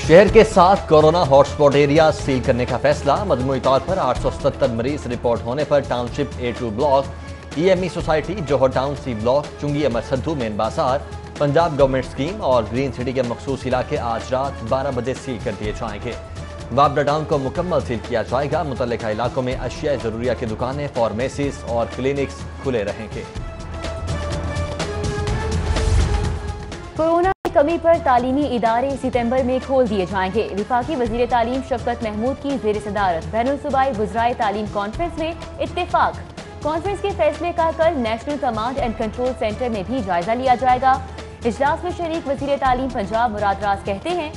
شہر کے 7 corona hot spot area seal کرنے کا فیصلہ۔ مجموعی طور پر 877 مریض رپورٹ ہونے پر Township A2 Block, E M E Society, Johar Town C Block, Chungi Amar Sidhu Main بازار، پنجاب گورنمنٹ اسکیم اور گرین سٹی کے مخصوص علاقے آج رات 12 بجے سیل کر دیے جائیں گے۔ وابڈا ٹاؤن کو مکمل سیل کیا جائے گا۔ متعلقہ علاقوں میں اشیاء ضروریہ کی دکانیں، فارمیسیز اور کلینکس کھلے رہیں گے۔ کورونا کی کمی پر تعلیمی ادارے ستمبر میں کھول دیے جائیں گے۔ وفاقی وزیر تعلیم شفقت محمود کی زیر صدارت بین الصوبائی وزرائے تعلیم کانفرنس میں اتفاق۔ کانفرنس کے فیصلے کا کل national command and control centre میں بھی جائزہ لیا جائے گا۔ اجلاس میں شریک وزیر تعلیم پنجاب مراد راز کہتے ہیں،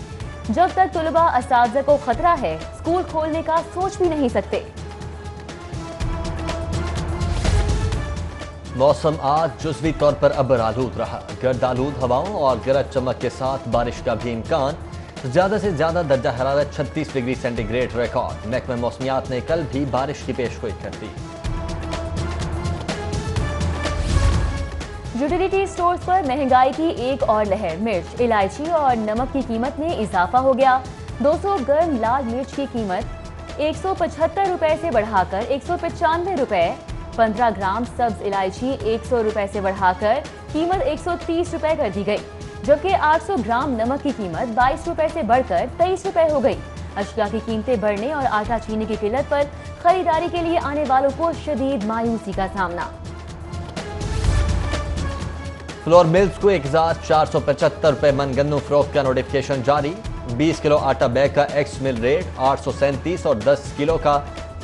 جب تک طلباء اساتذہ کو خطرہ ہے، اسکول کھولنے کا سوچ بھی نہیں سکتے۔ موسم آج جزوی طور پر ابر آلود رہا۔ گرد آلود ہواؤں اور گرج چمک کے ساتھ بارش کا بھی امکان۔ زیادہ سے زیادہ درجہ حرارت 36 ڈگری سینٹی گریڈ ریکارڈ۔ محکمہ موسمیات نے کل بھی بارش کی پیش گوئی کر دی۔ یوٹیلیٹی سٹورز پر مہنگائی کی ایک اور لہر۔ مرچ، الائچی اور نمک کی قیمت میں اضافہ ہو گیا۔ 200 گرم لال مرچ کی قیمت 175 روپے سے بڑھا کر 195 روپے، 15 گرام سبز الائچی 100 روپے سے بڑھا کر قیمت 130 روپے کر دی گئی، جبکہ 800 گرام نمک کی قیمت 22 روپے سے بڑھ کر 23 روپے ہو گئی۔ اشیاء کی قیمتیں بڑھنے اور آٹا چینی کی قلت پر خریداری کے لیے آنے والوں کو شدید مایوسی کا سامنا۔ فلور ملز کو 1475 روپے من گندم فروخت کا نوٹیفکیشن جاری۔ 20 کلو آٹا بیگ کا ایکس مل ریٹ 837 اور 10 کلو کا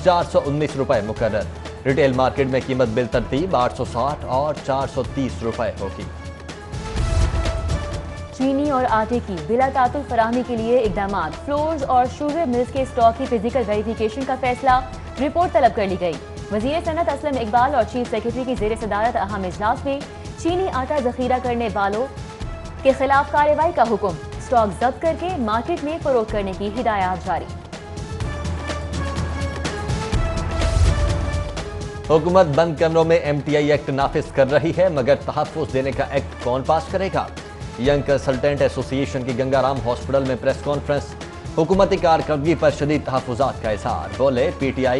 419 روپے مقرر۔ ریٹیل مارکیٹ میں قیمت بالترتیب 860 اور 430 روپے ہوگی۔ چینی اور آٹے کی بلا تعطل فراہمی کے لیے اقدامات۔ فلورز اور شوگر ملز کے اسٹاک کی فزیکل ویریفیکیشن کا فیصلہ۔ رپورٹ طلب کر لی گئی۔ وزیر صنعت اسلم اقبال اور چیف سیکرٹری کی زیر صدارت اہم اجلاس میں چینی آٹا ذخیرہ کرنے والوں کے خلاف کارروائی کا حکم۔ اسٹاک ضبط کر کے مارکیٹ میں فروخت کرنے کی ہدایات جاری۔ حکومت بند کمروں میں MTI ایکٹ نافذ کر رہی ہے، مگر تحفظ دینے کا ایکٹ کون پاس کرے گا؟ ینگ کنسلٹنٹ ایسوسی ایشن کی گنگا رام ہاسپٹل میں پریس کانفرنس۔ حکومتی کارکردگی پر شدید تحفظات کا اظہار۔ بولے PTI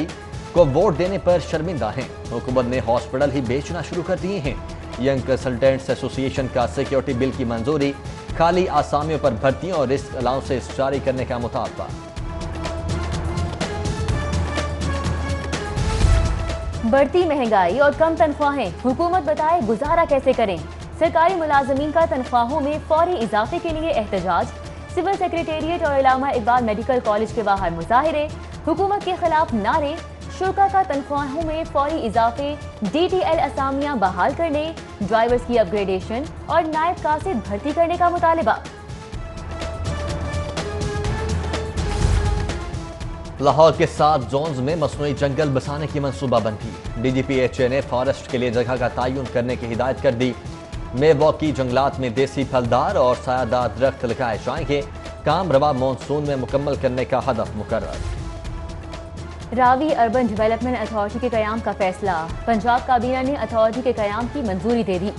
کو ووٹ دینے پر شرمندہ ہیں، حکومت نے ہاسپٹل ہی بیچنا شروع کر دیے ہیں۔ ینگ کنسلٹنٹس ایسوسی ایشن کا سیکیورٹی بل کی منظوری، خالی آسامیوں پر بھرتیوں اور رسک الاؤنسز جاری کرنے کا مطالبہ۔ بڑھتی مہنگائی اور کم تنخواہیں، حکومت بتائے گزارا کیسے کریں؟ سرکاری ملازمین کا تنخواہوں میں فوری اضافے کے لیے احتجاج۔ سول سیکریٹریٹ اور علامہ اقبال میڈیکل کالج کے باہر مظاہرے۔ حکومت کے خلاف نعرے۔ شرکا کا تنخواہوں میں فوری اضافے، DTL اسامیاں بحال کرنے، ڈرائیورز کی اپ گریڈیشن اور نائب قاصد بھرتی کرنے کا مطالبہ۔ لاہور کے 7 زونز میں مصنوعی جنگل بسانے کی منصوبہ بندی۔ DGPHA نے فارسٹ کے لیے جگہ کا تعین کرنے کی ہدایت کر دی۔ میواکی جنگلات میں دیسی پھلدار اور سایہ دار درخت لگائے جائیں گے۔ کام رواں مانسون میں مکمل کرنے کا ہدف مقرر۔ راوی اربن ڈیولپمنٹ اتھارٹی کے قیام کا فیصلہ۔ پنجاب کابینہ نے اتھارٹی کے قیام کی منظوری دے دی۔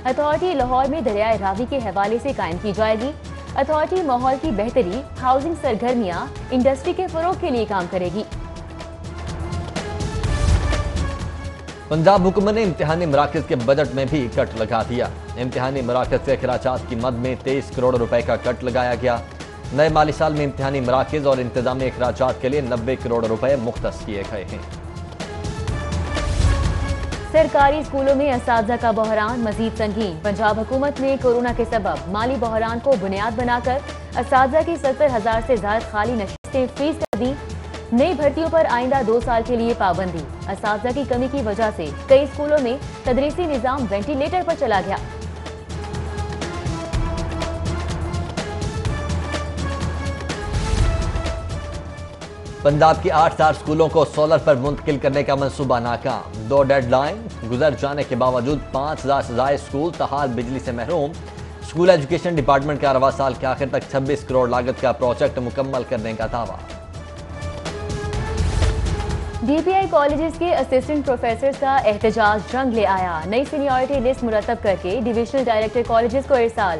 اتھارٹی لاہور میں دریائے راوی کے حوالے سے قائم کی جائے گی۔ اتھارٹی ماحول کی بہتری، ہاؤسنگ سرگرمیاں، انڈسٹری کے فروغ کے لیے کام کرے گی۔ پنجاب حکومت نے امتحانی مراکز کے بجٹ میں بھی کٹ لگا دیا۔ امتحانی مراکز کے اخراجات کی مد میں 23 کروڑ روپے کا کٹ لگایا گیا۔ نئے مالی سال میں امتحانی مراکز اور انتظامی اخراجات کے لیے 90 کروڑ روپے مختص کیے گئے ہیں۔ سرکاری اسکولوں میں اساتذہ کا بحران مزید سنگین۔ پنجاب حکومت نے کورونا کے سبب مالی بحران کو بنیاد بنا کر اساتذہ کی 70,000 سے زائد خالی نشستیں فریز کر دی۔ نئی بھرتیوں پر آئندہ 2 سال کے لیے پابندی۔ اساتذہ کی کمی کی وجہ سے کئی اسکولوں میں تدریسی نظام وینٹیلیٹر پر چلا گیا۔ پنجاب کی 8,000 اسکولوں کو سولر پر منتقل کرنے کا منصوبہ ناکام۔ 2 ڈیڈ لائن گزر جانے کے باوجود 5,000 سے زائد اسکول تاحال بجلی سے محروم۔ اسکول ایجوکیشن ڈپارٹمنٹ کا رواں سال کے آخر تک 26 کروڑ لاگت کا پروجیکٹ مکمل کرنے کا دعویٰ۔ DPI کالجز کے اسسٹنٹ پروفیسرز کا احتجاج رنگ لے آیا۔ نئی سینیورٹی لسٹ مرتب کر کے ڈویژنل ڈائریکٹر کالجز کو ارسال۔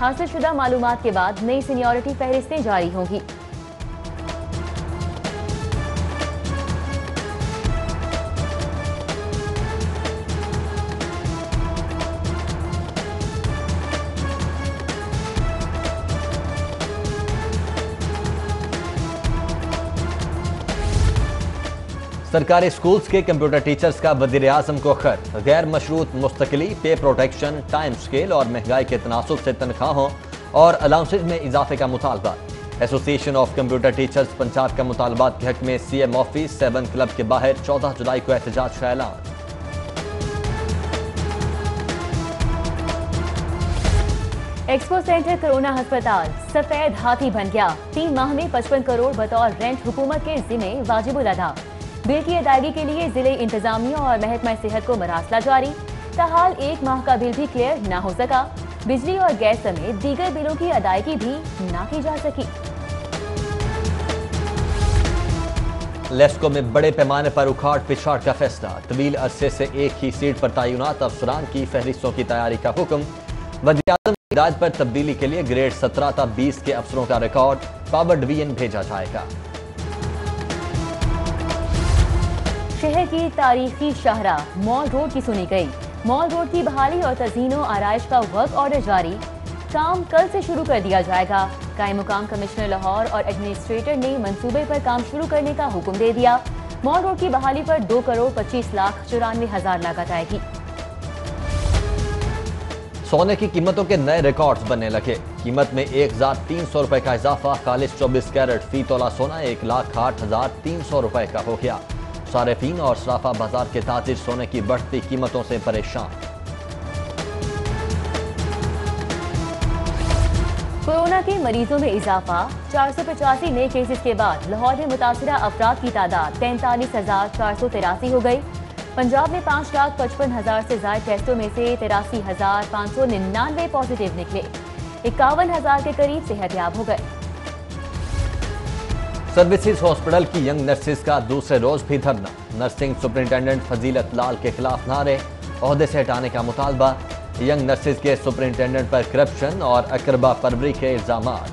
حاصل شدہ معلومات کے بعد نئی سینیورٹی فہرستیں جاری ہوں گی۔ سرکاری سکولز کے کمپیوٹر ٹیچرز کا وزیر اعظم کو خط، غیر مشروط مستقلی، پے پروٹیکشن، ٹائم سکیل اور مہنگائی کے تناسب سے تنخواہوں اور الاؤنسز میں اضافے کا مطالبہ۔ ایسوسی ایشن آف کمپیوٹر ٹیچرز پنجاب کا مطالبات کے حق میں سی ایم آفس 7 کلب کے باہر 14 جولائی کو احتجاج کا اعلان۔ ایکسپو سینٹر کرونا ہسپتال سفید ہاتھی بن گیا، 3 ماہ میں 55 کروڑ بطور رینٹ حکومت کے ذمہ واجب الادا۔ بل کی ادائیگی کے لیے ضلع انتظامیہ اور محکمہ صحت کو مراسلہ جاری، تاحال 1 ماہ کا بل بھی کلیئر نہ ہو سکا۔ بجلی اور گیس سمیت دیگر بلوں کی ادائیگی بھی نہ کی جا سکی۔ لیسکو میں بڑے پیمانے پر اکھاڑ پچھاڑ کا فیصلہ، طویل عرصے سے ایک ہی سیٹ پر تعینات افسران کی فہرستوں کی تیاری کا حکم۔ وزیر اعظم کی ہدایت پر تبدیلی کے لیے گریڈ 17 تا 20 کے افسروں کا ریکارڈ پاور ڈویژن بھیجا جائے گا۔ شہر کی تاریخی شاہراہ مال روڈ کی سنی گئی، مال روڈ کی بحالی اور تزئین و آرائش کا ورک آرڈر جاری، کام کل سے شروع کر دیا جائے گا۔ قائم مقام کمشنر لاہور اور ایڈمنسٹریٹر نے منصوبے پر کام شروع کرنے کا حکم دے دیا۔ مال روڈ کی بحالی پر 2 کروڑ 25 لاکھ 94 ہزار لاگت آئے گی۔ سونے کی قیمتوں کے نئے ریکارڈز بننے لگے، قیمت میں 1300 روپے کا اضافہ، خالص 24 کیرٹ فی تولہ سونا 1,08,300 روپے کا ہو گیا۔ صارفین اور صرافہ بازار کے تاجر سونے کی بڑھتی قیمتوں سے پریشان۔ کورونا کے مریضوں میں اضافہ، 485 نئے کیسز کے بعد لاہور میں متاثرہ افراد کی تعداد 43,483 ہو گئی۔ پنجاب میں 5,55,000 سے زائد ٹیسٹوں میں سے 83,599 پازیٹیو نکلے، 51,000 کے قریب صحت یاب ہو گئے۔ سروسز ہاسپٹل کی ینگ نرسز کا دوسرے روز بھی دھرنا، نرسنگ سپرنٹینڈنٹ فضیلت لال کے خلاف نعرے، عہدے سے ہٹانے کا مطالبہ، ینگ نرسز کے سپرنٹینڈنٹ پر کرپشن اور اقربا پروری کے الزامات۔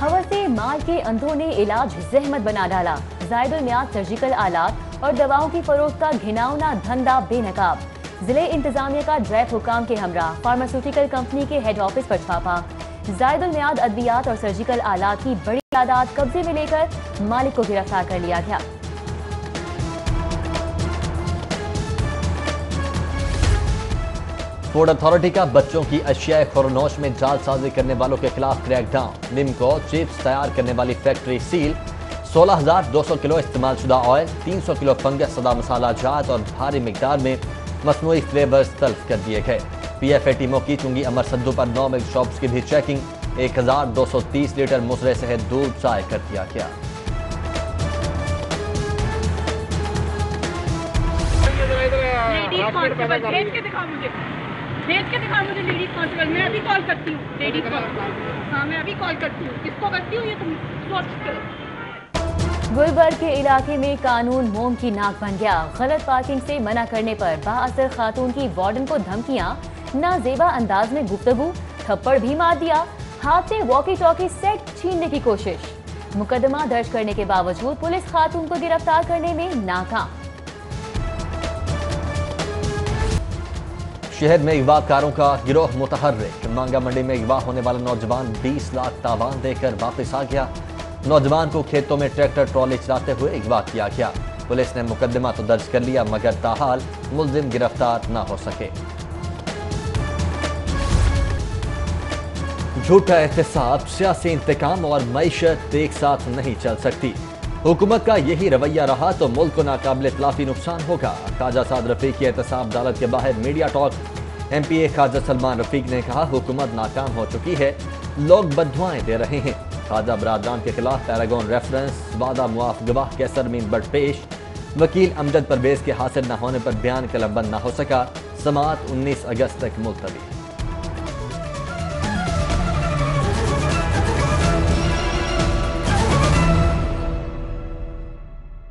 ہوس مال کے اندھوں نے علاج زحمت بنا ڈالا، زائد المیعاد سرجیکل آلات اور دواؤں کی فروخت کا گھناؤنا دھندا بے نقاب۔ ضلع انتظامیہ کا ڈرائیو حکام کے ہمراہ فارماسیوٹیکل کمپنی کے ہیڈ آفس پر چھاپا، زائد المیعاد ادویات اور سرجیکل آلات کی بڑی تعداد قبضے میں لے کر مالک کو گرفتار کر لیا گیا۔ فوڈ اتھارٹی کا بچوں کی اشیاء خورنوش میں جعل سازی کرنے والوں کے خلاف کریک ڈاؤن، نمکو چپس تیار کرنے والی فیکٹری سیل، 16,200 کلو استعمال شدہ آئل، 300 کلو فنگس زدہ مسالہ جات اور بھاری مقدار میں مصنوعی فلیورز تلف کر دیے گئے۔ پی ایف اے ٹیموں کی چنگی امر سدھو پر 9 ملک شاپس کی بھی چیکنگ، 1,230 لیٹر مصرے صحت دودھ ضائع کر دیا گیا۔ میں ابھی کال کرتی ہوں، کس کو کرتی ہوں یہ تم؟ گلبرگ کے علاقے میں قانون موم کی ناک بن گیا، غلط پارکنگ سے منع کرنے پر بااثر خاتون کی وارڈن کو دھمکیاں، نازیبا انداز میں گفتگو، تھپڑ بھی مار دیا، ہاتھ سے واکی ٹاکی سیٹ چھیننے کی کوشش۔ مقدمہ درج کرنے کے باوجود پولیس خاتون کو گرفتار کرنے میں ناکام۔ شہر میں اغوا کاروں کا گروہ متحرک، مانگا منڈی میں اغوا ہونے والا نوجوان 20 لاکھ تاوان دے کر واپس آ گیا، نوجوان کو کھیتوں میں ٹریکٹر ٹرالی چلاتے ہوئے اغوا کیا گیا، پولیس نے مقدمہ تو درج کر لیا مگر تاحال ملزم گرفتار نہ ہو سکے۔ جھوٹا احتساب، سیاسی انتقام اور معیشت ایک ساتھ نہیں چل سکتی، حکومت کا یہی رویہ رہا تو ملک کو ناقابل تلافی نقصان ہوگا۔ خواجہ سعد رفیق کی احتساب عدالت کے باہر میڈیا ٹاک، ایم پی اے خواجہ سلمان رفیق نے کہا حکومت ناکام ہو چکی ہے، لوگ بددعائیں دے رہے ہیں۔ خواجہ برادران کے خلاف پیراگون ریفرنس، وعدہ معاف گواہ کے سرمین بٹ پیش، وکیل امجد پرویز کے حاصل نہ ہونے پر بیان قلمبند نہ ہو سکا، سماعت 19 اگست تک ملتوی۔